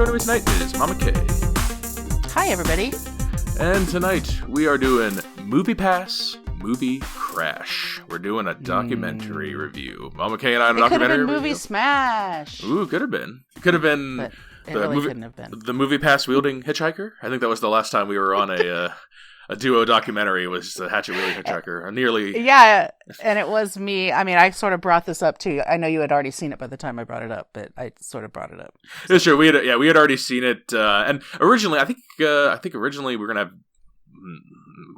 joining me tonight is Mama K. Hi, everybody. And tonight we are doing MoviePass Movie Crash. We're doing a documentary review. Mama K and I on a documentary review. Movie Smash. Ooh, could have been. It could have been But it the really movie, couldn't have been. the MoviePass wielding hitchhiker. I think that was the last time we were on a duo documentary. Was the hatchet wielding hitchhiker. Nearly. Yeah, and it was me. I mean, I sort of brought this up too. I know you had already seen it by the time I brought it up, but I sort of brought it up. So. It's true. We had already seen it, and originally, I think originally we're gonna have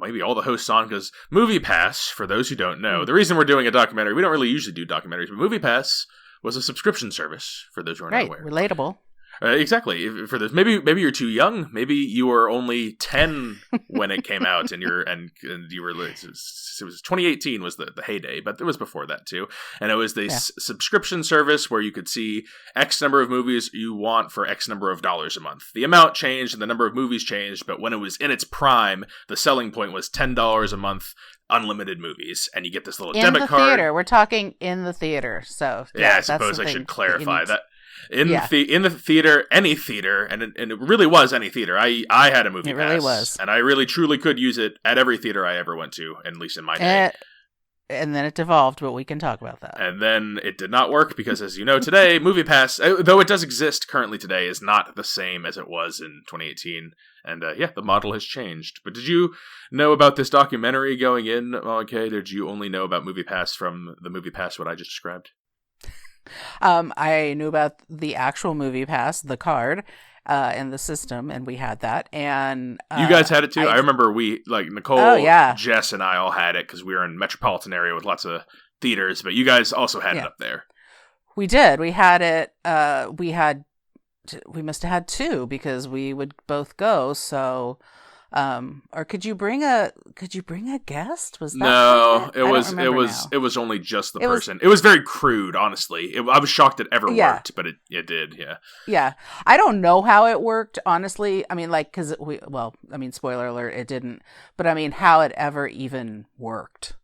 maybe all the hosts on, because MoviePass, for those who don't know, the reason we're doing a documentary, we don't really usually do documentaries, but MoviePass was a subscription service for those who are not aware. Relatable. Exactly. For this, maybe you're too young. Maybe you were only 10 when it came out, and you were. It was 2018 was the heyday, but it was before that too. And it was this subscription service where you could see X number of movies you want for X number of dollars a month. The amount changed and the number of movies changed, but when it was in its prime, the selling point was $10 a month. Unlimited movies, and you get this little debit card. In the theater, we're talking in the theater. So yeah, I suppose I should clarify that. In the theater, any theater, and it really was any theater. I had a movie pass. It really was. And I really truly could use it at every theater I ever went to, at least in my day. And then it devolved, but we can talk about that. And then it did not work because, as you know, today, MoviePass, though it does exist currently today, is not the same as it was in 2018. And the model has changed. But did you know about this documentary going in, okay? Did you only know about MoviePass from the MoviePass what I just described? I knew about the actual MoviePass, the card, and the system, and we had that. And you guys had it too. I remember Nicole, Jess, and I all had it because we were in a metropolitan area with lots of theaters. But you guys also had it up there. We did. We had it. We must have had two because we would both go. So. Or could you bring a guest? Was that no? It was only just the person. It was very crude, honestly. I was shocked it ever worked, but it did. Yeah. Yeah, I don't know how it worked, honestly. I mean, spoiler alert, it didn't. But I mean, how it ever even worked,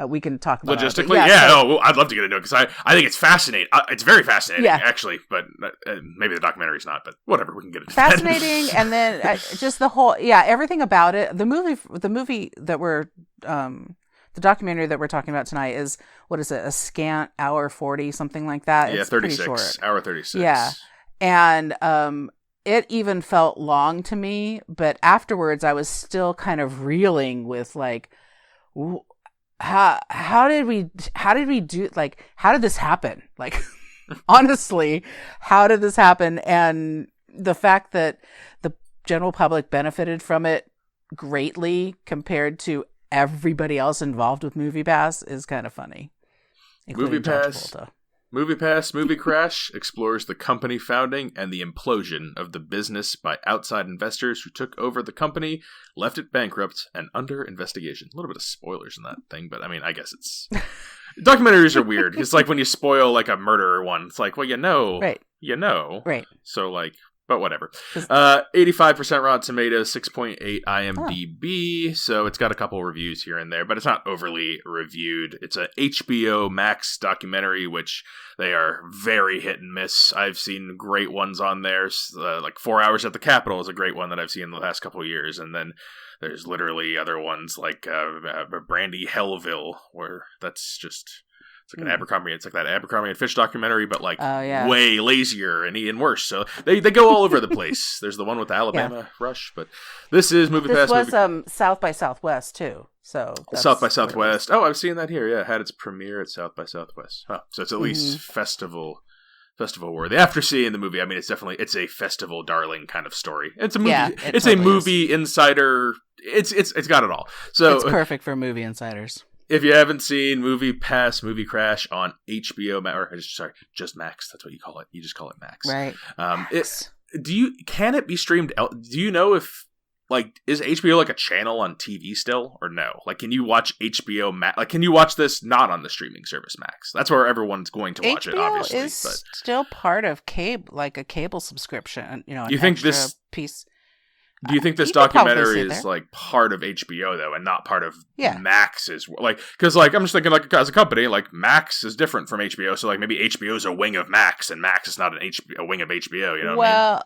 we can talk about logistically. I'd love to get into it because I think it's fascinating. It's very fascinating, actually. But maybe the documentary's not. But whatever, we can get into fascinating. And then just the whole, everything about it. The movie that we're the documentary that we're talking about tonight is, what is it? A scant hour 40, something like that. Yeah, it's 36 pretty short. Hour 36. Yeah, and it even felt long to me. But afterwards, I was still kind of reeling with like. How did we do, like, how did this happen? Like, honestly, how did this happen? And the fact that the general public benefited from it greatly compared to everybody else involved with MoviePass is kind of funny. MoviePass Movie Crash explores the company founding and the implosion of the business by outside investors who took over the company, left it bankrupt, and under investigation. A little bit of spoilers in that thing, but I mean, I guess it's... Documentaries are weird. It's like when you spoil like a murder one. It's like, well, Right. Right. So like... But whatever. 85% Rotten Tomatoes, 6.8 IMDb. So it's got a couple reviews here and there, but it's not overly reviewed. It's a HBO Max documentary, which they are very hit and miss. I've seen great ones on there. Like 4 Hours at the Capitol is a great one that I've seen in the last couple of years. And then there's literally other ones like Brandy Hellville, where that's just... It's like an Abercrombie. It's like that Abercrombie and Fitch documentary, but like way lazier and even worse. So they go all over the place. There's the one with the Alabama Rush, but this is MoviePass. This was South by Southwest too. So South by Southwest. Oh, I've seen that here. Yeah, it had its premiere at South by Southwest. Huh. So it's at least festival worthy. After seeing the movie, I mean, it's a festival darling kind of story. It's a movie. Yeah, it's totally a movie insider. It's got it all. So it's perfect for movie insiders. If you haven't seen MoviePass Movie Crash on HBO, just Max. That's what you call it. You just call it Max. Right. Can it be streamed? Do you know if, like, is HBO like a channel on TV still, or no? Like, can you watch HBO Max? Like, can you watch this not on the streaming service Max? That's where everyone's going to watch it, obviously. HBO is still part of cable, like a cable subscription. You think this piece? Do you think this documentary is like part of HBO though, and not part of Max's? Like, because like I'm just thinking like as a company, like Max is different from HBO, so like maybe HBO is a wing of Max, and Max is not a wing of HBO. You know what I mean?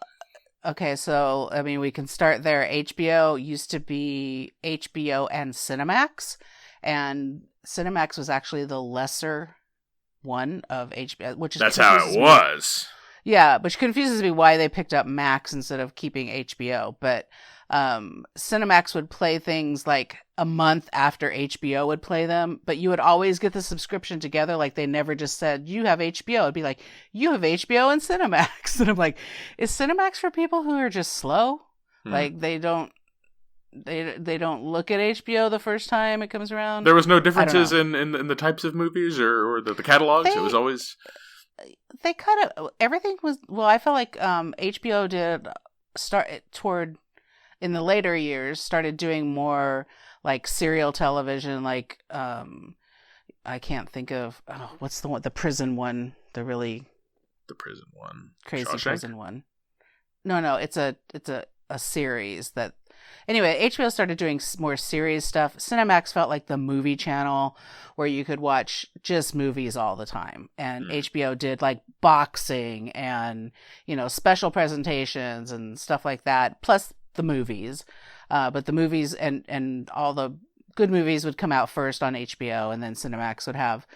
Okay, so I mean we can start there. HBO used to be HBO and Cinemax, and Cinemax was actually the lesser one of HBO, which is that's how it was. Yeah, which confuses me why they picked up Max instead of keeping HBO. But Cinemax would play things like a month after HBO would play them, but you would always get the subscription together. Like they never just said, you have HBO. It'd be like, you have HBO and Cinemax. And I'm like, is Cinemax for people who are just slow? Like they don't look at HBO the first time it comes around? There was no differences in the types of movies or the catalogs? It was always... They kind of everything was I felt like HBO did start toward in the later years started doing more like serial television, like I can't think of what's the prison one, the prison one, crazy Shawshank? Prison one. No, it's a series that. Anyway, HBO started doing more series stuff. Cinemax felt like the movie channel where you could watch just movies all the time. And HBO did like boxing and, special presentations and stuff like that, plus the movies. But the movies and all the good movies would come out first on HBO, and then Cinemax would have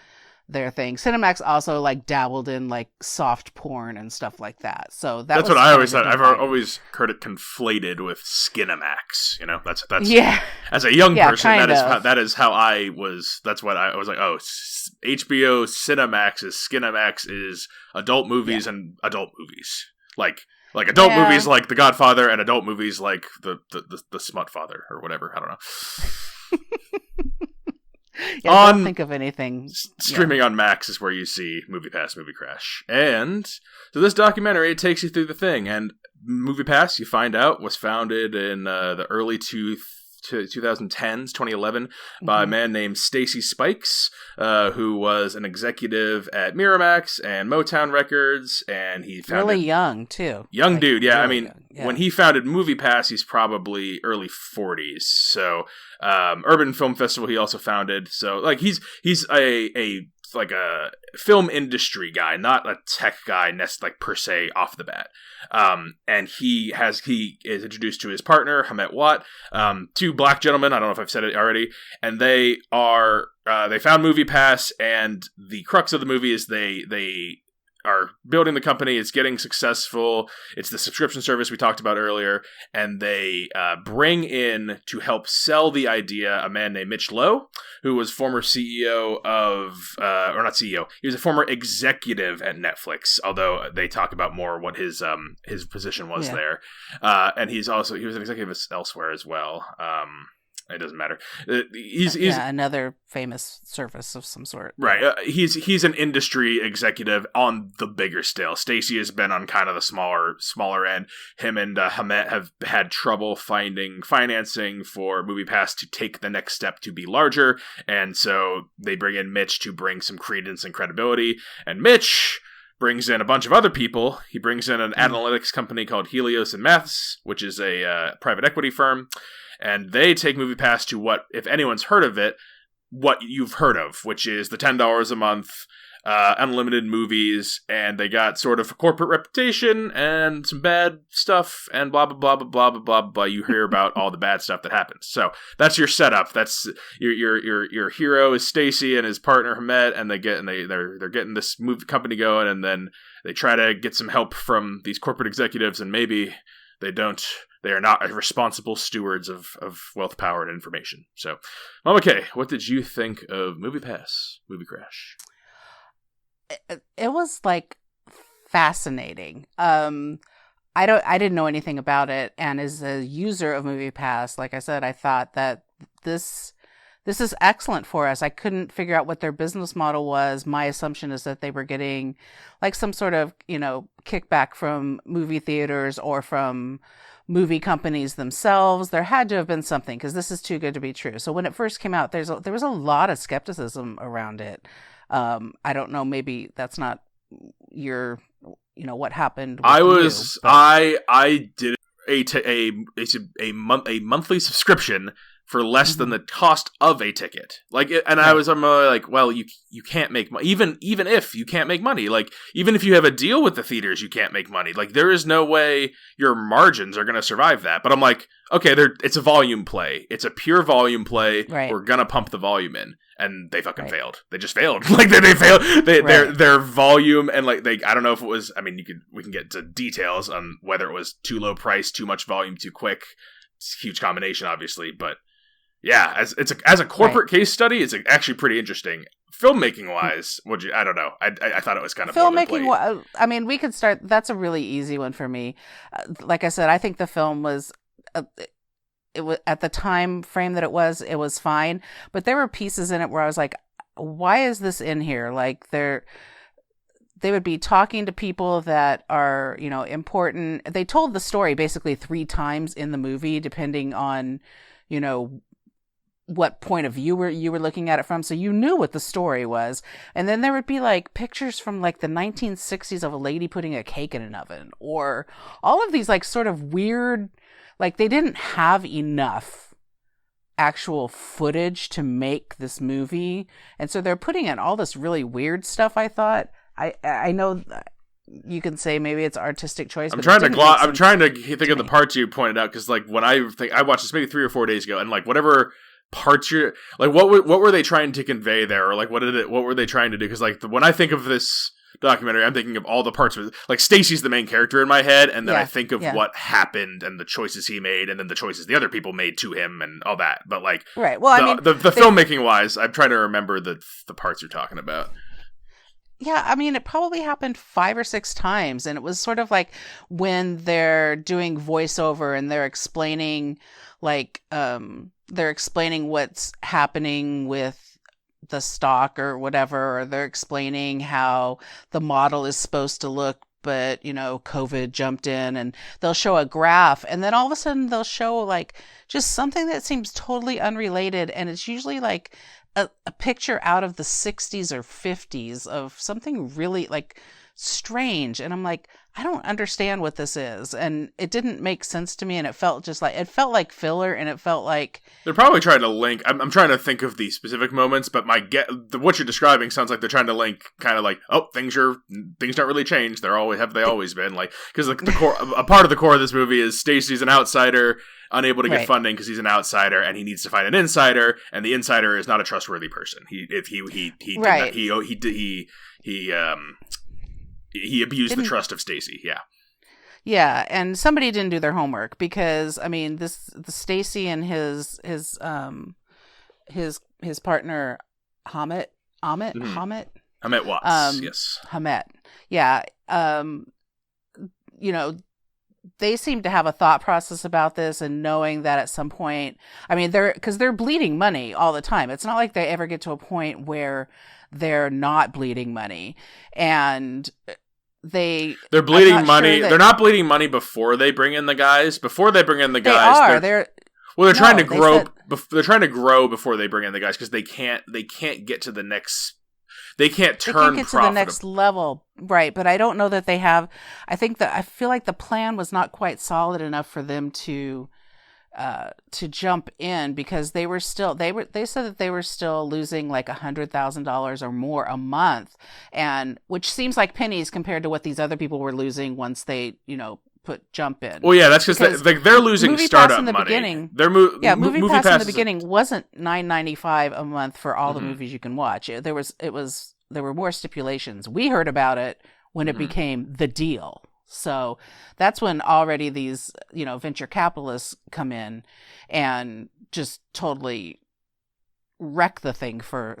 their thing. Cinemax also like dabbled in like soft porn and stuff like that. So that's what I always thought. I've always heard it conflated with Skinamax. That's yeah. As a young person, that is how I was. That's what I was like. Oh, HBO Cinemax is Skinamax is adult movies and adult movies like adult movies like The Godfather and adult movies like the Smut Father or whatever. I don't know. I don't think of anything. Streaming on Max is where you see MoviePass Movie Crash. And so this documentary, it takes you through the thing. And MoviePass, you find out, was founded in the early 2010s, 2011, by a man named Stacy Spikes, who was an executive at Miramax and Motown Records, and he founded... Really young, too. Young dude, yeah. Really I mean, when he founded MoviePass, he's probably early 40s, so... Urban Film Festival he also founded, so like he's a film industry guy, not a tech guy like per se off the bat. And he is introduced to his partner Hamet Watt, two black gentlemen, I don't know if I've said it already, and they found MoviePass, and the crux of the movie is they are building the company. It's getting successful. It's the subscription service we talked about earlier. And they bring in to help sell the idea a man named Mitch Lowe, who was former CEO of, or not CEO, he was a former executive at Netflix, although they talk about more what his position was there. And he was an executive elsewhere as well. It doesn't matter. He's another famous service of some sort. Right. He's an industry executive on the bigger scale. Stacy has been on kind of the smaller end. Him and Hamet have had trouble finding financing for MoviePass to take the next step to be larger, and so they bring in Mitch to bring some credence and credibility. And Mitch brings in a bunch of other people. He brings in an analytics company called Helios and Maths, which is a private equity firm. And they take MoviePass to what, if anyone's heard of it, what you've heard of, which is the $10 a month, unlimited movies, and they got sort of a corporate reputation and some bad stuff, and blah, blah, blah, blah, blah, blah, blah, blah. You hear about all the bad stuff that happens. So that's your setup. That's your hero is Stacy and his partner Hamet, and they're getting this movie company going, and then they try to get some help from these corporate executives, and maybe they don't. They are not responsible stewards of wealth, power, and information. So, Mama K, what did you think of MoviePass Movie Crash? It was like fascinating. I didn't know anything about it, and as a user of MoviePass, like I said, I thought that this is excellent for us. I couldn't figure out what their business model was. My assumption is that they were getting like some sort of, kickback from movie theaters or from movie companies themselves. There had to have been something, because this is too good to be true. So when it first came out, there was a lot of skepticism around it. I don't know, maybe that's not what happened with I did a monthly subscription for less than the cost of a ticket. Like, and Right. I'm like, well, you can't make money. Even if you can't make money, like, even if you have a deal with the theaters, you can't make money. Like, there is no way your margins are going to survive that. But I'm like, okay, it's a volume play. It's a pure volume play. Right. We're going to pump the volume in. And they fucking Right. failed. They just failed. Like, they failed. Right. Their volume, and like, I don't know if it was, I mean, we can get into details on whether it was too low price, too much volume, too quick. It's a huge combination, obviously, but yeah, as a corporate case study, it's actually pretty interesting. Filmmaking wise, I don't know. I thought it was kind of filmmaking. I mean, we could start. That's a really easy one for me. Like I said, I think the film was. It was at the time frame that it was fine, but there were pieces in it where I was like, why is this in here? Like, they would be talking to people that are, important. They told the story basically 3 times in the movie, depending on, what point of view you were looking at it from. So you knew what the story was. And then there would be like pictures from like the 1960s of a lady putting a cake in an oven, or all of these like sort of weird, like they didn't have enough actual footage to make this movie. And so they're putting in all this really weird stuff. I thought, I know you can say maybe it's artistic choice. I'm trying to think of the parts you pointed out. Cause like when I watched this maybe 3 or 4 days ago, and like whatever parts you're like, what were they trying to convey there? Or like, what were they trying to do? Cause like when I think of this documentary, I'm thinking of all the parts with, like, Stacy's the main character in my head, and then I think of what happened and the choices he made, and then the choices the other people made to him and all that. But like, right. Well, the filmmaking wise, I'm trying to remember the parts you're talking about. Yeah, I mean, it probably happened 5 or 6 times, and it was sort of like when they're doing voiceover and they're explaining, like, what's happening with the stock or whatever, or they're explaining how the model is supposed to look, but COVID jumped in, and they'll show a graph, and then all of a sudden they'll show like just something that seems totally unrelated, and it's usually like a picture out of the 60s or 50s of something really like strange, and I'm like, I don't understand what this is, and it didn't make sense to me, and it felt like filler, and it felt like they're probably trying to link. I'm trying to think of the specific moments, but what you're describing sounds like they're trying to link, kind of like, oh, things don't really change. They always been like, because like the core, a part of the core of this movie is Stacy's an outsider, unable to get funding because he's an outsider, and he needs to find an insider, and the insider is not a trustworthy person. He abused the trust of Stacy. Yeah. Yeah, and somebody didn't do their homework, because I mean, the Stacy and his partner Hamet Watts. Yes. Hamet. Yeah. They seem to have a thought process about this, and knowing that at some point, I mean, they're bleeding money all the time. It's not like they ever get to a point where they're not bleeding money, and they're bleeding money. They're not bleeding money before they bring in the guys. Before they bring in the guys, they're trying to grow. They're trying to grow before they bring in the guys, because they can't get to the next. They can't to the next level, right? But I don't know that they have. I feel like the plan was not quite solid enough for them to jump in, because they said that they were still losing like $100,000 or more a month, and which seems like pennies compared to what these other people were losing once they put jump in. Well, yeah, that's because they're losing startup money. Beginning, MoviePass in the beginning wasn't $9.95 a month for all the movies you can watch. There were more stipulations. We heard about it when it became the deal. So that's when already these, venture capitalists come in and just totally wreck the thing for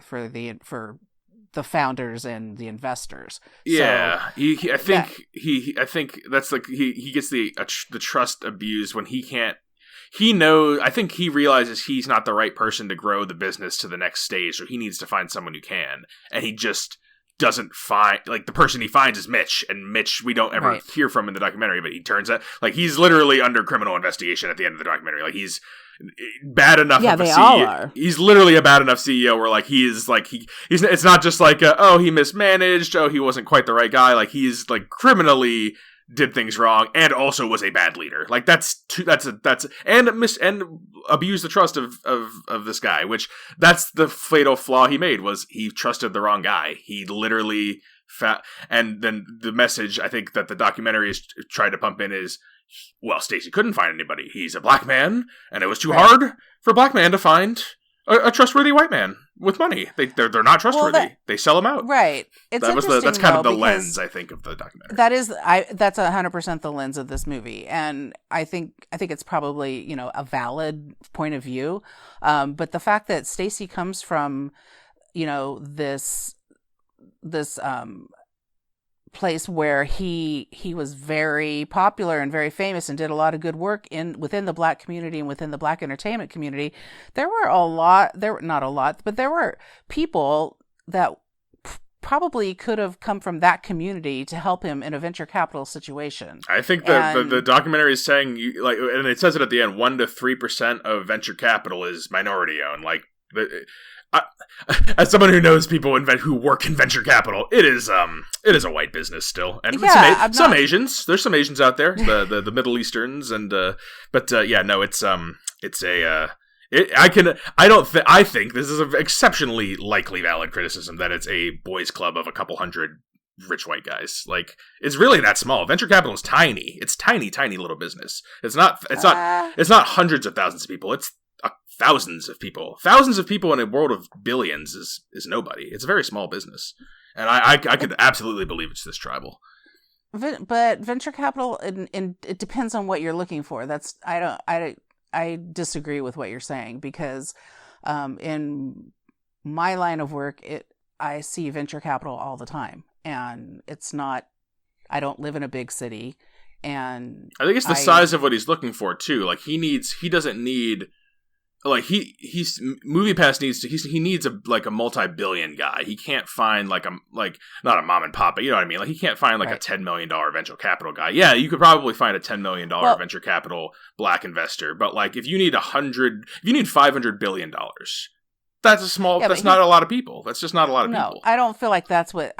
the founders and the investors. Yeah, so, I think that's like he gets the trust abused when he can't. He knows. I think he realizes he's not the right person to grow the business to the next stage, so he needs to find someone who can, and he just doesn't find, like, the person he finds is Mitch, and Mitch we don't ever hear from in the documentary, but he turns out like he's literally under criminal investigation at the end of the documentary. Like, he's bad enough. Yeah, they all are. He's literally a bad enough CEO where like he's it's not just like he mismanaged, he wasn't quite the right guy. Like, he's like criminally did things wrong and also was a bad leader. Like and abused the trust of this guy, which that's the fatal flaw he made, was he trusted the wrong guy. He literally and then the message I think that the documentary is tried to pump in is, well, Stacy couldn't find anybody. He's a black man, and it was too hard for a black man to find a trustworthy white man with money. They're not trustworthy. They sell him out. Right. It's that's kind of the lens, I think, of the documentary. That's 100% the lens of this movie, and I think it's probably a valid point of view. But the fact that Stacy comes from this place where he was very popular and very famous and did a lot of good work within the black community and within the black entertainment community, there were people that probably could have come from that community to help him in a venture capital situation. I think that the documentary is saying, and it says it at the end, 1% to 3% of venture capital is minority owned. As someone who knows people who work in venture capital, it is a white business still, and some Asians. There's some Asians out there, the Middle Easterns, and I think this is an exceptionally likely valid criticism that it's a boys' club of a couple hundred rich white guys. Like, it's really that small. Venture capital is tiny. It's tiny little business. It's not hundreds of thousands of people. It's thousands of people in a world of billions is nobody. It's a very small business, and I could absolutely believe it's this tribal. But venture capital, and it depends on what you're looking for. I disagree with what you're saying, because in my line of work, I see venture capital all the time, and it's not. I don't live in a big city, and I think it's the size of what he's looking for too. Like, he doesn't need. Like, MoviePass needs a multi-billion guy. He can't find not a mom and pop, but you know what I mean? Like, he can't find a $10 million venture capital guy. Yeah, you could probably find a $10 million venture capital black investor, but if you need $500 billion, that's not a lot of people. That's just not a lot of people. I don't feel like that's what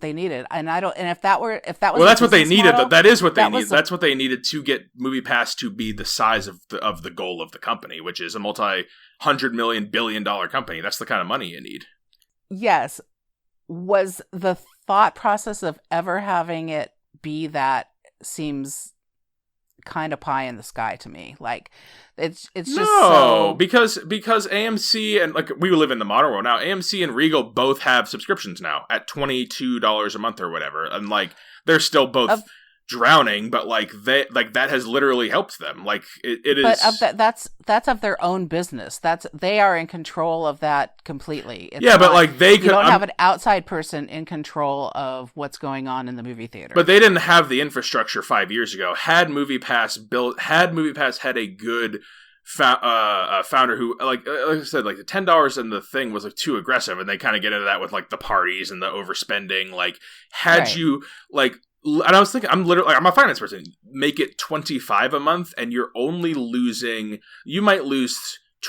they needed. And if that was that's what they needed. That is what they needed. That's what they needed to get MoviePass to be the size of the goal of the company, which is a multi-$100 million billion-dollar company. That's the kind of money you need. Yes. Was the thought process of ever having it be that seems kind of pie in the sky to me. Like, it's just because AMC and we live in the modern world now. AMC and Regal both have subscriptions now at $22 a month or whatever, and they're still both drowning, but that has literally helped them. It is. But that's of their own business. They are in control of that completely. It's they could. You don't have an outside person in control of what's going on in the movie theater. But they didn't have the infrastructure 5 years ago. Had MoviePass had a good founder who, like I said, the $10 in the thing was too aggressive, and they kind of get into that with the parties and the overspending. And I was thinking, I'm a finance person. Make it $25 a month, and you're only losing. You might lose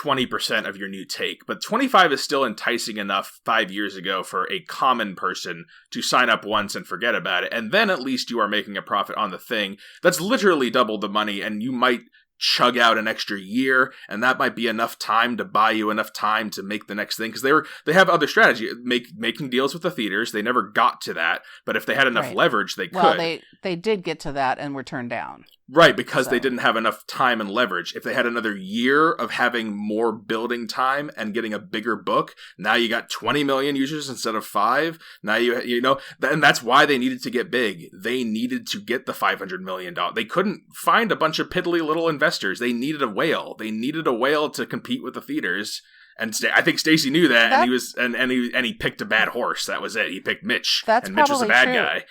20% of your new take, but 25 is still enticing enough 5 years ago for a common person to sign up once and forget about it, and then at least you are making a profit on the thing. That's literally double the money, and you might chug out an extra year, and that might be enough time to buy you enough time to make the next thing, because they have other strategy, making deals with the theaters. They never got to that, but if they had enough leverage, they could. Well, they did get to that and were turned down. Right, because they didn't have enough time and leverage. If they had another year of having more building time and getting a bigger book, now you got 20 million users instead of 5. Now and that's why they needed to get big. They needed to get the $500 million. They couldn't find a bunch of piddly little investors. They needed a whale. They needed a whale to compete with the theaters. And I think Stacy knew that, and he picked a bad horse. That was it. He picked Mitch, and Mitch was a bad guy.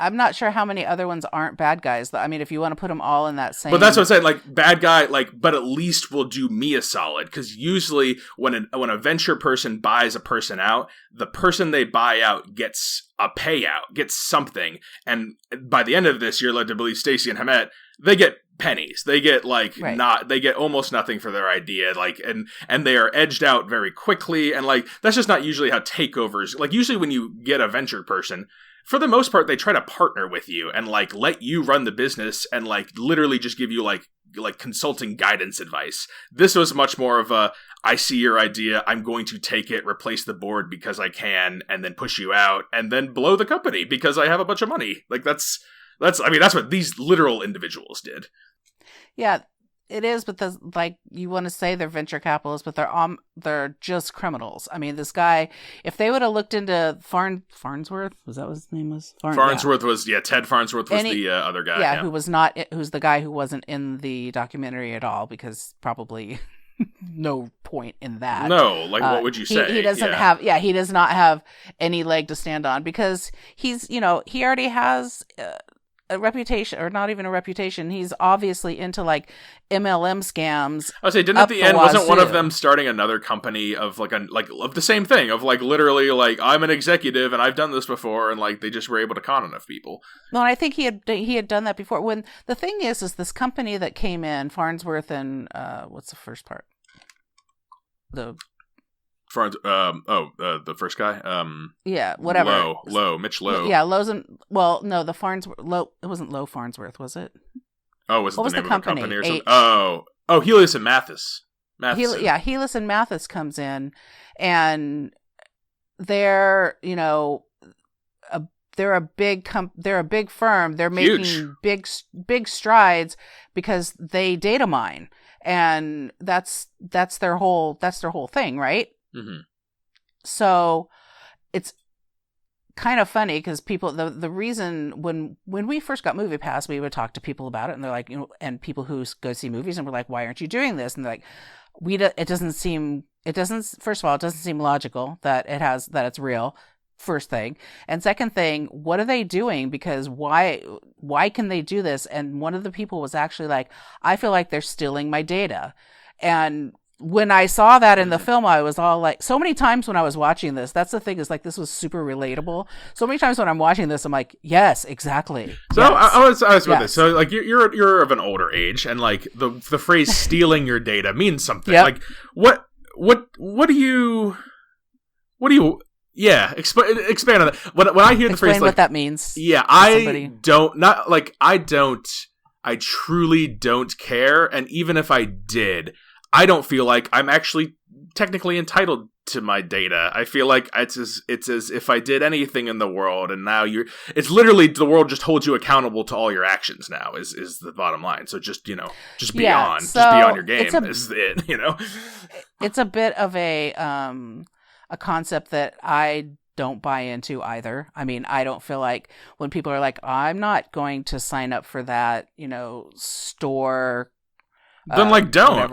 I'm not sure how many other ones aren't bad guys. I mean, if you want to put them all in that same... But that's what I'm saying, bad guy, but at least will do me a solid. Because usually when a venture person buys a person out, the person they buy out gets a payout, gets something. And by the end of this, you're led to believe Stacy and Hamet, they get pennies. They get they get almost nothing for their idea. And they are edged out very quickly. And that's just not usually how takeovers... usually when you get a venture person... for the most part, they try to partner with you and like let you run the business and like literally just give you like consulting guidance advice. This was much more of a, I see your idea, I'm going to take it, replace the board because I can, and then push you out and then blow the company because I have a bunch of money. Like that's what these literal individuals did. Yeah, it is, but you want to say they're venture capitalists, but they're just criminals. I mean, this guy, if they would have looked into Farnsworth, was that what his name was? Farnsworth was Ted Farnsworth was the other guy. Yeah, who's the guy who wasn't in the documentary at all, because probably no point in that. No, like what would you say? He doesn't have, he does not have any leg to stand on, because he's, he already has a reputation, or not even a reputation. He's obviously into like MLM scams. I would say, didn't at the end, wasn't one of them starting another company of of the same thing, of like literally like, I'm an executive and I've done this before, and like they just were able to con enough people. No, and I think he had done that before. When the thing is this company that came in, Farnsworth and what's the first part? The first guy. Yeah, whatever. Mitch Lowe. Yeah, Lowe's the Farnsworth. It wasn't Lowe Farnsworth, was it? Oh, was it the name of the company or something? Oh, Helios and Mathis. Helios and Mathis comes in, and they're they're a big firm. They're making big strides because they data mine, and that's their whole thing, right? Mm-hmm. So it's kind of funny because people, the reason when we first got MoviePass, we would talk to people about it, and they're like, and people who go see movies, and we're like, why aren't you doing this? And they're like, first of all, it doesn't seem logical that it's real. First thing. And second thing, what are they doing? Because why can they do this? And one of the people was actually like, I feel like they're stealing my data. And when I saw that in the film, I was all like, so many times when I was watching this, that's the thing, is like, this was super relatable. So many times when I'm watching this, I'm like, yes, exactly. So yes. I was with this. So like, you're of an older age, and like the phrase stealing your data means something. Yep. Like what do you expand on that. When I hear the phrase, like, what that means. Yeah, I truly don't care. And even if I did, I don't feel like I'm actually technically entitled to my data. I feel like it's as if I did anything in the world, and now it's literally the world just holds you accountable to all your actions now is the bottom line. So just be on your game. Is it, It's a bit of a concept that I don't buy into either. I mean, I don't feel like when people are like, I'm not going to sign up for that, store. Then don't don't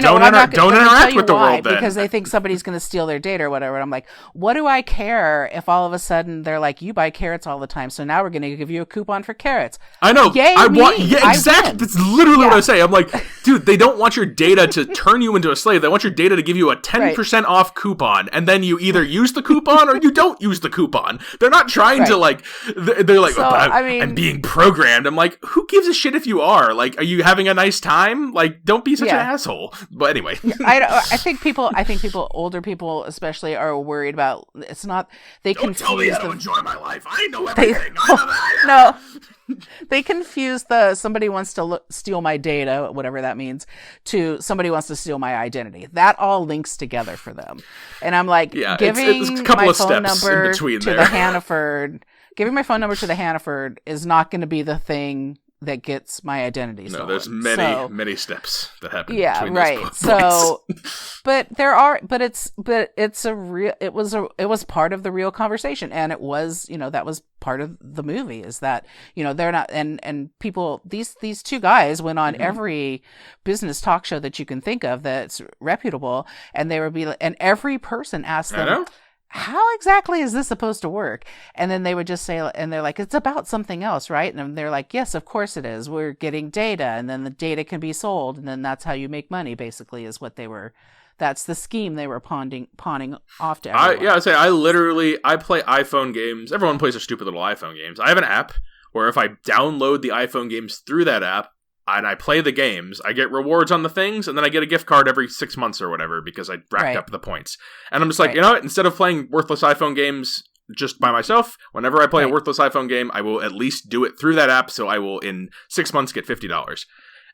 interact with the world then. Because they think somebody's going to steal their data or whatever. And I'm like, what do I care if all of a sudden they're like, you buy carrots all the time, so now we're going to give you a coupon for carrots. I know. Exactly. That's literally what I say. I'm like, dude, they don't want your data to turn you into a slave. They want your data to give you a 10% off coupon, and then you either use the coupon or you don't use the coupon. They're not trying to like. They're like, I'm being programmed. I'm like, who gives a shit if you are? Like, are you having a nice time? Like, don't be such an asshole. But anyway, I think older people especially are worried about. It's not. They don't confuse tell me how to enjoy my life. I know everything. No, they confuse somebody wants to steal my data, whatever that means, to somebody wants to steal my identity. That all links together for them, and I'm like, giving my phone number to the Hannaford. Giving my phone number to the Hannaford is not going to be the thing that gets my identity stolen. No, there's many steps that happen. Yeah, right. So, it was part of the real conversation, and it was, that was part of the movie, is that, they're not, and people, these two guys went on every business talk show that you can think of that's reputable, and they would be, and every person asked them, how exactly is this supposed to work? And then they would just say, and they're like, it's about something else, right? And they're like, yes, of course it is. We're getting data, and then the data can be sold, and then that's how you make money, basically, is what they were. That's the scheme they were pawning off to everyone. I play iPhone games. Everyone plays their stupid little iPhone games. I have an app where if I download the iPhone games through that app, and I play the games, I get rewards on the things, and then I get a gift card every 6 months or whatever because I racked up the points. And I'm just like, you know what? Instead of playing worthless iPhone games just by myself. Whenever I play a Right. worthless iPhone game, I will at least do it through that app, so I will, in 6 months, get $50.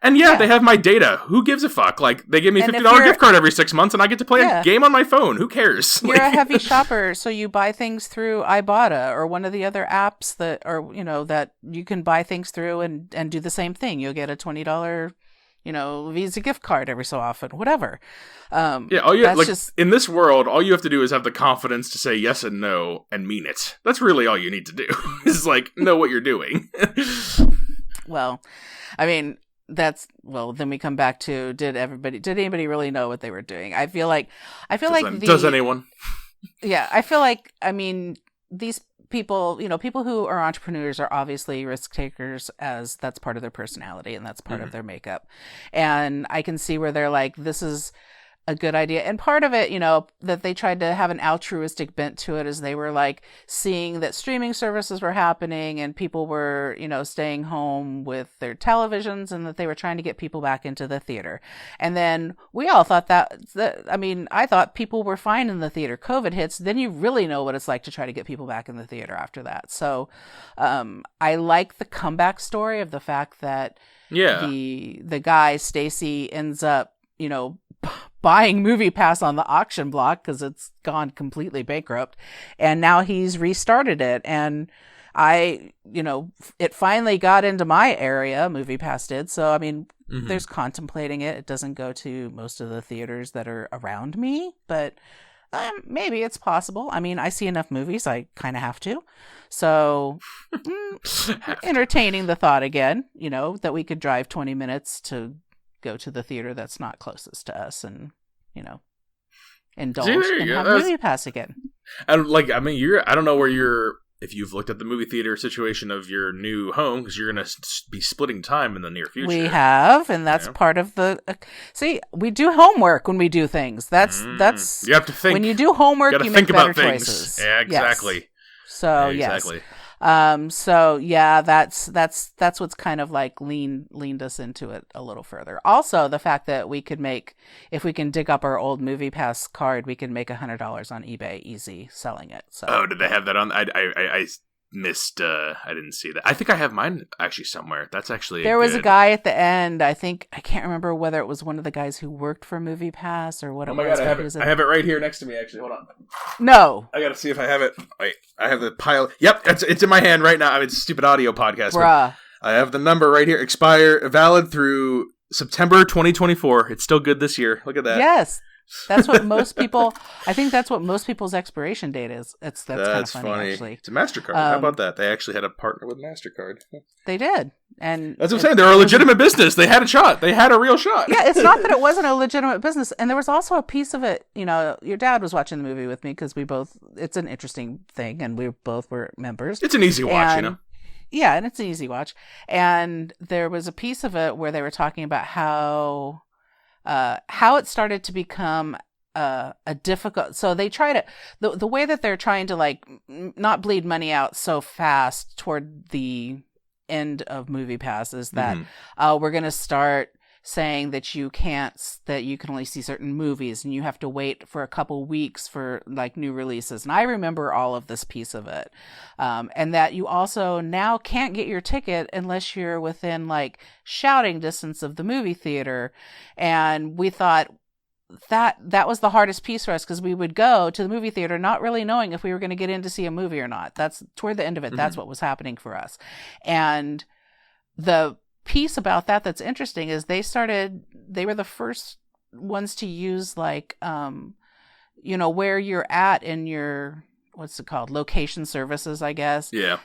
And yeah, they have my data. Who gives a fuck? Like, they give me a $50 gift card every 6 months, and I get to play a game on my phone. Who cares? You're a heavy shopper, so you buy things through Ibotta or one of the other apps that are, that you can buy things through and do the same thing. You'll get a $20, Visa gift card every so often, whatever. In this world, all you have to do is have the confidence to say yes and no and mean it. That's really all you need to do. Is like know what you're doing. Well, I mean, then we come back to did anybody really know what they were doing? I feel like does anyone? Yeah, I feel like, I mean, these people, people who are entrepreneurs are obviously risk takers, as that's part of their personality and that's part of their makeup. And I can see where they're like, this is a good idea. And part of it, that they tried to have an altruistic bent to it, is they were like seeing that streaming services were happening and people were, staying home with their televisions, and that they were trying to get people back into the theater. And then we all thought I thought people were fine in the theater. COVID hits, then you really know what it's like to try to get people back in the theater after that. So I like the comeback story of the fact that the guy, Stacy, ends up, buying MoviePass on the auction block because it's gone completely bankrupt, and now he's restarted it. And it finally got into my area. MoviePass did. So, I mean, there's contemplating it. It doesn't go to most of the theaters that are around me, but maybe it's possible. I mean, I see enough movies. I kind of have to. So entertaining the thought again, that we could drive 20 minutes to go to the theater that's not closest to us, and indulge and have MoviePass again. And I don't know if you've looked at the movie theater situation of your new home, because you're going to be splitting time in the near future. We have, and that's part of the. See, we do homework when we do things. That's you have to think when you do homework. You make better choices. Yeah, exactly. Yes. So exactly. That's what's kind of like leaned us into it a little further. Also, the fact that we could make, if we can dig up our old MoviePass card, we can make $100 on eBay easy selling it. So. Did they have that on? I missed. I didn't see that. I think I have mine actually somewhere. That's actually there was a guy at the end. I can't remember whether it was one of the guys who worked for MoviePass or what. Oh my god, I have it right here next to me. Actually, hold on. No, I gotta see if I have it. Wait, I have the pile. Yep, it's in my hand right now. I mean, it's a stupid audio podcast. Bruh. I have the number right here. Valid through September 2024. It's still good this year. Look at that. Yes. That's what most people. I think that's what most people's expiration date is. That's kind of funny. Actually, it's a MasterCard. How about that? They actually had a partner with MasterCard. They did, and that's what I'm saying. They're a legitimate business. They had a shot. They had a real shot. Yeah, it's not that it wasn't a legitimate business, and there was also a piece of it. Your dad was watching the movie with me because we both. It's an interesting thing, and we both were members. It's an easy watch, Yeah, and it's an easy watch. And there was a piece of it where they were talking about how it started to become a difficult. So they try to the way that they're trying to like not bleed money out so fast toward the end of MoviePass is that we're going to start saying that you can only see certain movies and you have to wait for a couple weeks for like new releases. And I remember all of this piece of it. And that you also now can't get your ticket unless you're within like shouting distance of the movie theater. And we thought that was the hardest piece for us because we would go to the movie theater not really knowing if we were going to get in to see a movie or not. That's toward the end of it. That's what was happening for us. And the piece about that's interesting is they were the first ones to use like where you're at in your what's it called, location services, I guess, to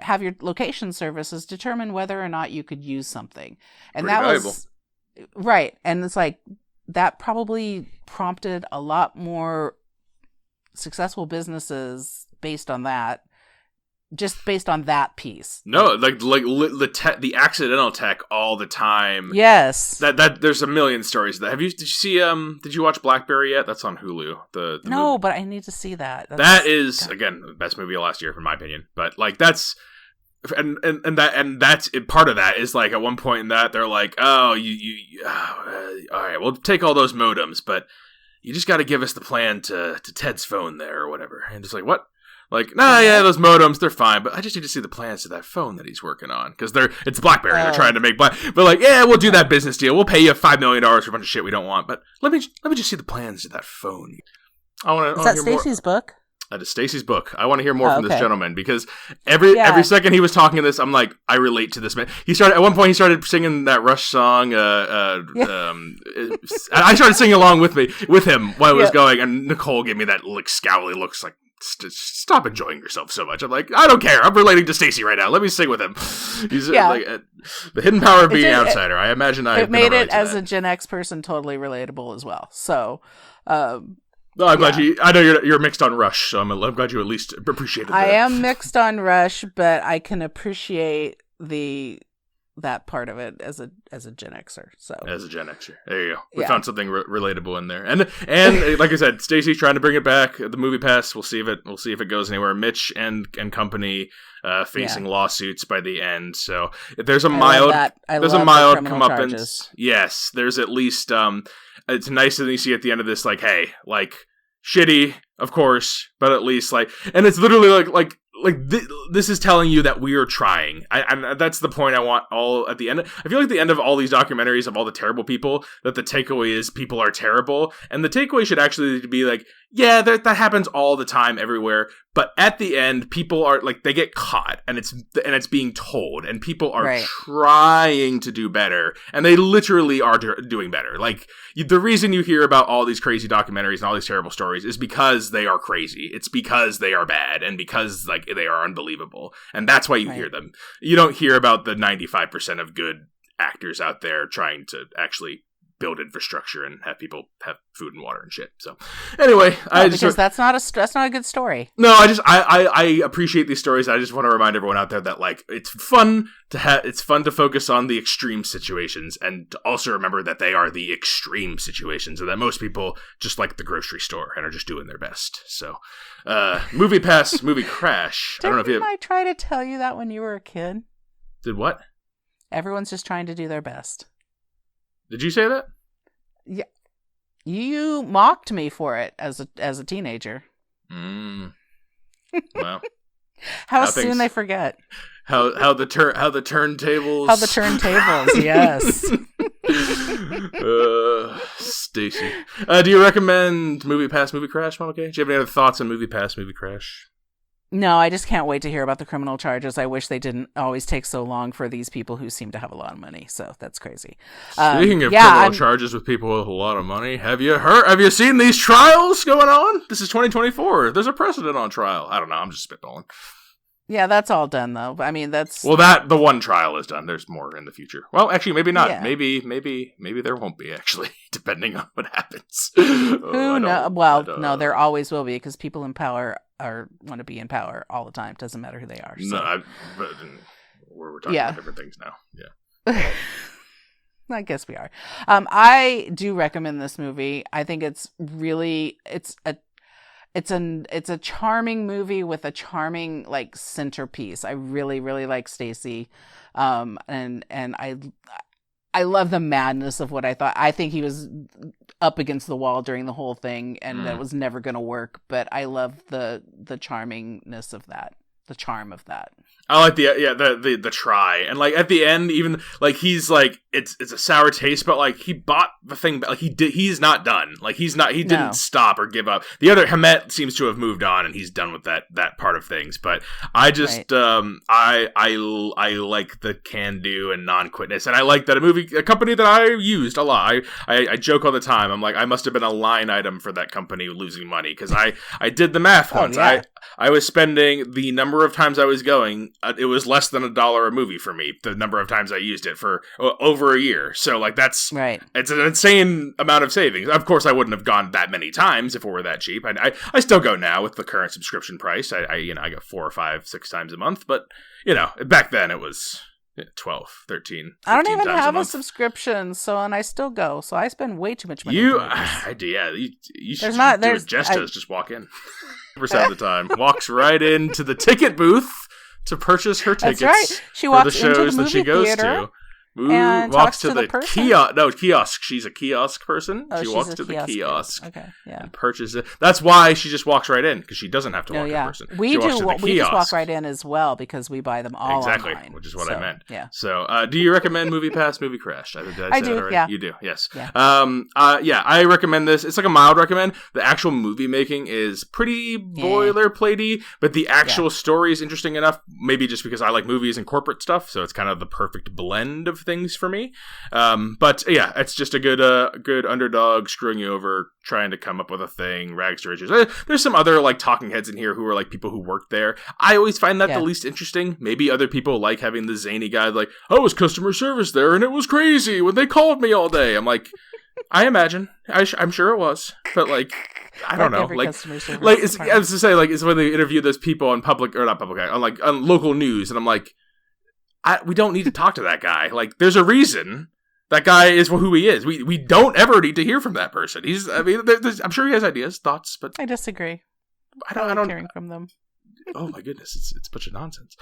have your location services determine whether or not you could use something. And pretty that valuable. Was right. And it's like that probably prompted a lot more successful businesses based on that. Just based on that piece. No, the accidental tech all the time. Yes. That there's a million stories of that. Did you see did you watch Blackberry yet? That's on Hulu. The no, movie. But I need to see that. That is again the best movie of last year, in my opinion. But like that's and that's part of that is like at one point in that they're like, oh, you all right, we'll take all those modems, but you just got to give us the plan to Ted's phone there or whatever. And just like, what? Like, nah, yeah, those modems, they're fine, but I just need to see the plans to that phone that he's working on. Because it's BlackBerry, they're trying to make but like, yeah, we'll do that business deal. We'll pay you $5 million for a bunch of shit we don't want, but let me just see the plans to that phone. Is that Stacey's book? That is Stacey's book. I want to hear more from this gentleman, because every second he was talking to this, I'm like, I relate to this man. At one point he started singing that Rush song. I started singing along with him while it was going, and Nicole gave me that scowly looks like, stop enjoying yourself so much. I'm like, I don't care. I'm relating to Stacey right now. Let me sing with him. He's like the hidden power of being an outsider. I imagine it made it as a Gen X person totally relatable as well. So, I'm glad you. I know you're mixed on Rush, so I'm glad you at least appreciated that. I am mixed on Rush, but I can appreciate that part of it as a Gen Xer. So as a Gen Xer, there you go. We found something relatable in there, and like I said, Stacey's trying to bring it back. The MoviePass. We'll see if it goes anywhere. Mitch and company facing lawsuits by the end. So if there's a mild comeuppance. Yes, there's at least it's nice that you see at the end of this, like, hey, like, shitty, of course, but at least, like, and it's literally like this is telling you that we are trying. And that's the point I want all at the end. I feel like the end of all these documentaries of all the terrible people, that the takeaway is people are terrible. And the takeaway should actually be like, yeah, that happens all the time everywhere. But at the end, people are like, they get caught and it's being told, and people are trying to do better, and they literally are doing better. Like, the reason you hear about all these crazy documentaries and all these terrible stories is because they are crazy. It's because they are bad, and because, like, they are unbelievable. And that's why you hear them. You don't hear about the 95% of good actors out there trying to actually build infrastructure and have people have food and water and shit. So anyway, because that's not a good story. No, I appreciate these stories. I just want to remind everyone out there that, like, it's fun to focus on the extreme situations, and to also remember that they are the extreme situations, and that most people just like the grocery store and are just doing their best. So MoviePass Movie Crash. Didn't I try to tell you that when you were a kid? Did what? Everyone's just trying to do their best. Did you say that? Yeah. You mocked me for it as a teenager. Well, how soon they forget. How the turntables. How the turntables, yes. Stacey. Do you recommend MoviePass Movie Crash, Mama Kay? Do you have any other thoughts on MoviePass Movie Crash? No, I just can't wait to hear about the criminal charges. I wish they didn't always take so long for these people who seem to have a lot of money. So that's crazy. Speaking of criminal charges with people with a lot of money, have you seen these trials going on? This is 2024. There's a precedent on trial. I don't know. I'm just spitballing. Yeah, that's all done though. I mean, the one trial is done. There's more in the future. Well, actually, maybe not. Yeah. Maybe there won't be, actually, depending on what happens. Who knows? Well, no, there always will be, because people in power want to be in power all the time. Doesn't matter who they are. So. No, we're talking about different things now. Yeah. I guess we are. I do recommend this movie. I think it's a charming movie with a charming, like, centerpiece. I really, really like Stacey. And I love the madness of what I thought. I think he was up against the wall during the whole thing, and that was never going to work. But I love the charmingness of that, the charm of that. I like the try, and, like, at the end, even, like, he's like, it's a sour taste, but, like, he bought the thing, like, he's not done, like, he didn't stop or give up. The other Hamet seems to have moved on, and he's done with that part of things. But I just I like the can do and non-quitness, and I like that a company that I used a lot. I joke all the time. I'm like, I must have been a line item for that company losing money, because I did the math once. Yeah. I was spending the number of times I was going. It was less than $1 a movie for me, the number of times I used it for over a year. So, like, that's right. It's an insane amount of savings. Of course, I wouldn't have gone that many times if it were that cheap. I still go now with the current subscription price. I go 4 or 5, 6 times a month. But, back then it was 12, 13. I don't even have a subscription, and I still go. So I spend way too much money. I do, yeah. You should do what Jess does. Just walk in. 100% of the time. Walks right into the ticket booth to purchase her tickets. That's right. She walks into the movie theater. and walks talks to the person. Kiosk. She's a kiosk person. Oh, she walks to the kiosk. Okay, yeah. And purchases it. That's why she just walks right in, because she doesn't have to walk in person. We just walk right in as well, because we buy them all online. Which is what I meant. Yeah. So, do you recommend MoviePass Movie Crash? I do. Yeah. You do. Yes. Yeah. I recommend this. It's like a mild recommend. The actual movie making is pretty boilerplatey, but the actual story is interesting enough. Maybe just because I like movies and corporate stuff, so it's kind of the perfect blend of things for me. But yeah, it's just a good underdog screwing you over, trying to come up with a thing, rags to riches. There's some other like talking heads in here who are like people who work there. I always find that the least interesting. Maybe other people like having the zany guy like, I was customer service there and it was crazy when they called me all day. I'm like, I imagine. I'm sure it was, but like, I don't know. Like it's, I was to say, like, it's when they interview those people on on local news, and I'm like, we don't need to talk to that guy. Like, there's a reason that guy is who he is. We don't ever need to hear from that person. I'm sure he has ideas, thoughts, but I disagree. I don't like hearing from them. Oh my goodness, it's a bunch of nonsense.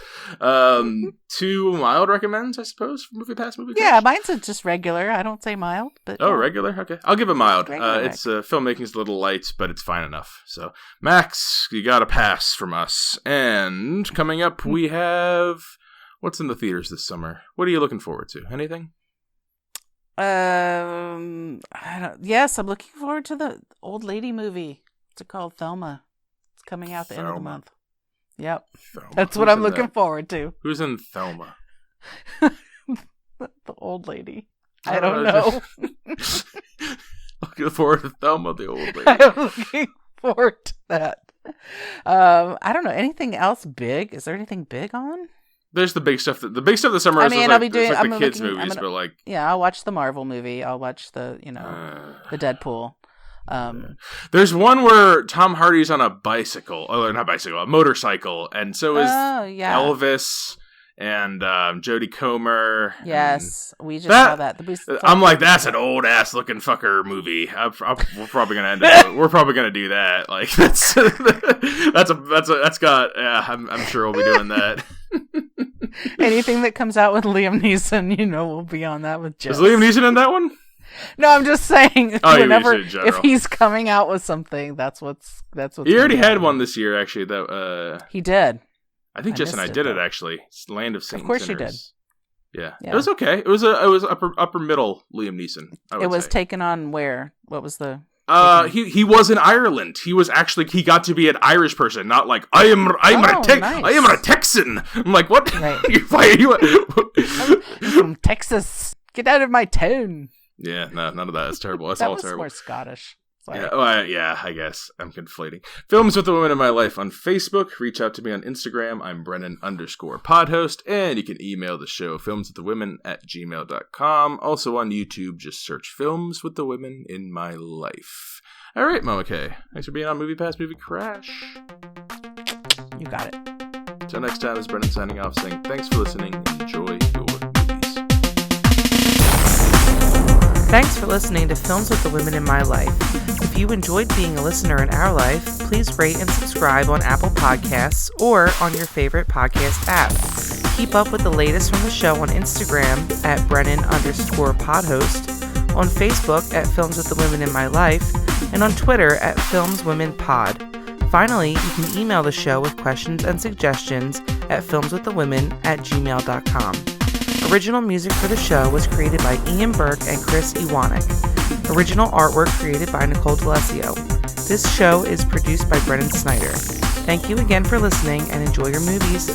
2 mild recommends, I suppose, for MoviePass Movie Crash? Yeah, mine's just regular. I don't say mild, but regular. Okay, I'll give it mild. It's filmmaking's a little light, but it's fine enough. So, Max, you got a pass from us. And coming up, we have what's in the theaters this summer. What are you looking forward to? Anything? Yes, I'm looking forward to the old lady movie. What's it called? Thelma. It's coming out the end of the month. Yep. Thelma. That's what I'm looking forward to. Who's in Thelma? The old lady. I don't know. Looking forward to Thelma, the old lady. I'm looking forward to that. I don't know. Anything else big? Is there anything big on? There's the big stuff. The big stuff this summer is the kids' movies, but like... Yeah, I'll watch the Marvel movie. I'll watch the Deadpool. There's one where Tom Hardy's on a motorcycle, and so is Elvis and Jodie Comer. Yes, we just saw that. I'm like, that's an old ass looking fucker movie. We're probably gonna end up. We're probably gonna do that. Like that's got. Yeah, I'm sure we'll be doing that. Anything that comes out with Liam Neeson, we'll be on that with Jess. Is Liam Neeson in that one? No, I'm just saying. If he's coming out with something, that's what's. He already had one this year, actually. That he did. I think Jess and I did it actually. It's Land of Saints. Of course, you did. Yeah, it was okay. It was upper middle Liam Neeson. It was taken on where? What was the? He was in Ireland. He got to be an Irish person, not like I am a Texan. I'm like, what? Right. I'm from Texas. Get out of my town. Yeah, no, none of that is terrible. That's all terrible. That was more Scottish. Yeah, I guess I'm conflating. Films with the Women in My Life on Facebook. Reach out to me on Instagram. I'm Brennan_podhost. And you can email the show, filmswiththewomen@gmail.com. Also on YouTube, just search Films with the Women in My Life. All right, Mama K. Thanks for being on MoviePass Movie Crash. You got it. Till next time, it's Brennan signing off saying thanks for listening. Enjoy your movies. Thanks for listening to Films with the Women in My Life. If you enjoyed being a listener in our life, please rate and subscribe on Apple Podcasts or on your favorite podcast app. Keep up with the latest from the show on Instagram at Brennan_podhost, on Facebook at Films with the Women in My Life, and on Twitter at FilmsWomenPod. Finally, you can email the show with questions and suggestions at filmswiththewomen@gmail.com. Original music for the show was created by Ian Burke and Chris Iwanek. Original artwork created by Nicole D'Alessio. This show is produced by Brennan Snyder. Thank you again for listening and enjoy your movies.